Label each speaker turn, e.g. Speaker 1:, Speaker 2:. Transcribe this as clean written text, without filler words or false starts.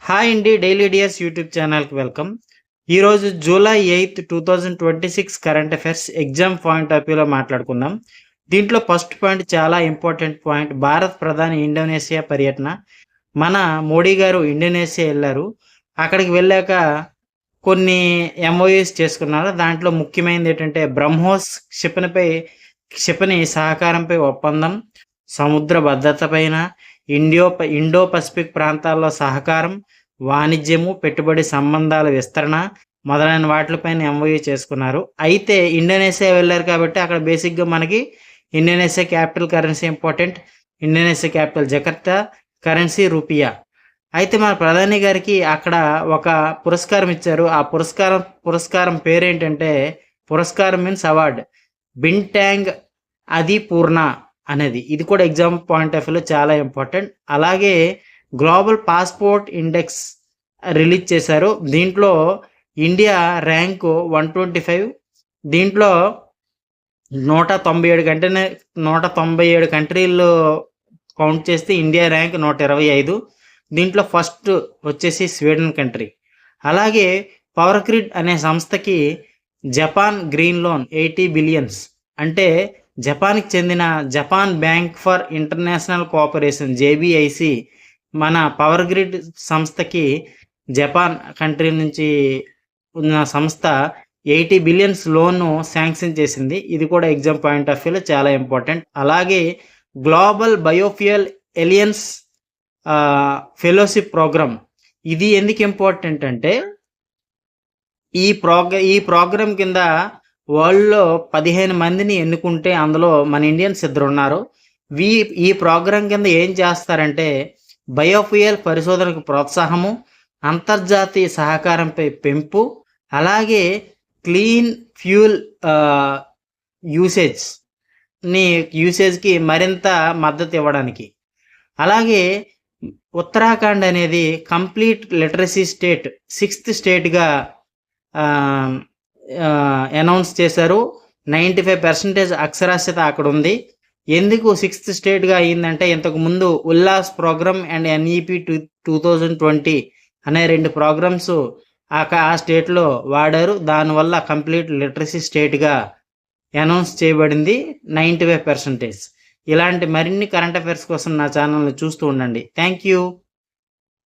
Speaker 1: Hi అండి, daily dears YouTube ఛానల్కి welcome. ఈరోజు July 8, 2026 current affairs exam point of వ్యూలో మాట్లాడుకుందాం. దీంట్లో ఫస్ట్ పాయింట్ చాలా ఇంపార్టెంట్ పాయింట్. భారత్ ప్రధాని ఇండోనేషియా పర్యటన. మన మోడీ గారు ఇండోనేషియా వెళ్ళారు. అక్కడికి వెళ్ళాక కొన్ని ఎంఓయూస్ చేసుకున్నారు. దాంట్లో ముఖ్యమైనది ఏంటంటే బ్రహ్మోస్ క్షిపణి సహకారంపై ఒప్పందం, సముద్ర భద్రత పైన, ఇండో పసిఫిక్ ప్రాంతాల్లో సహకారం, వాణిజ్యము, పెట్టుబడి సంబంధాల విస్తరణ మొదలైన వాటిపైన ఎంఓయూ చేసుకున్నారు. అయితే ఇండోనేషియా వెళ్ళారు కాబట్టి అక్కడ బేసిక్గా మనకి Indonesia capital currency important. Indonesia capital Jakarta, currency rupiah. అయితే మన ప్రధాని గారికి అక్కడ ఒక పురస్కారం ఇచ్చారు. ఆ పురస్కారం పేరేంటంటే, పురస్కారం మీన్స్ అవార్డ్, బింటాంగ్ అది పూర్ణ అనేది. ఇది కూడా ఎగ్జామ్ పాయింట్ ఆఫ్ వ్యూలో చాలా ఇంపార్టెంట్. అలాగే గ్లోబల్ పాస్పోర్ట్ ఇండెక్స్ రిలీజ్ చేశారు. దీంట్లో ఇండియా ర్యాంకు 125. దీంట్లో 197 కంట్రీలు కౌంట్ చేస్తే ఇండియా ర్యాంక్ 125. దీంట్లో ఫస్ట్ వచ్చేసి స్వీడన్ కంట్రీ. అలాగే పవర్ గ్రిడ్ అనే సంస్థకి జపాన్ గ్రీన్ లోన్ 80 బిలియన్స్, అంటే జపాన్కి చెందిన Japan bank for international cooperation JBIC మన పవర్ గ్రిడ్ సంస్థకి జపాన్ కంట్రీ నుంచి ఉన్న సంస్థ 80 బిలియన్స్ లోన్ను శాంక్షన్ చేసింది. ఇది కూడా ఎగ్జామ్ పాయింట్ ఆఫ్ వ్యూలో చాలా ఇంపార్టెంట్. అలాగే global biofuel alliance fellowship programme. ఇది ఎందుకు ఇంపార్టెంట్ అంటే ఈ ప్రోగ్రామ్ కింద వరల్డ్లో 15 మందిని ఎన్నుకుంటే అందులో మన ఇండియన్స్ 2 ఉన్నారు. ఈ ప్రోగ్రాం కింద ఏం చేస్తారంటే బయోఫ్యూయల్ పరిశోధనకు ప్రోత్సాహము, అంతర్జాతీయ సహకారంపై పెంపు, అలాగే క్లీన్ ఫ్యూల్ యూసేజ్కి మరింత మద్దతు ఇవ్వడానికి. అలాగే ఉత్తరాఖండ్ అనేది కంప్లీట్ లిటరసీ స్టేట్, 6th స్టేట్గా అనౌన్స్ చేశారు. 95% అక్షరాస్యత అక్కడ ఉంది. ఎందుకు 6th స్టేట్గా అయ్యిందంటే ఇంతకుముందు ఉల్లాస్ ప్రోగ్రామ్ అండ్ ఎన్ఈపి 2020 అనే 2 ప్రోగ్రామ్స్ ఆ స్టేట్లో వాడారు. దానివల్ల కంప్లీట్ లిటరసీ స్టేట్గా అనౌన్స్ చేయబడింది 95%. ఇలాంటి మరిన్ని కరెంట్ అఫైర్స్ కోసం నా ఛానల్ని చూస్తూ ఉండండి. Thank you.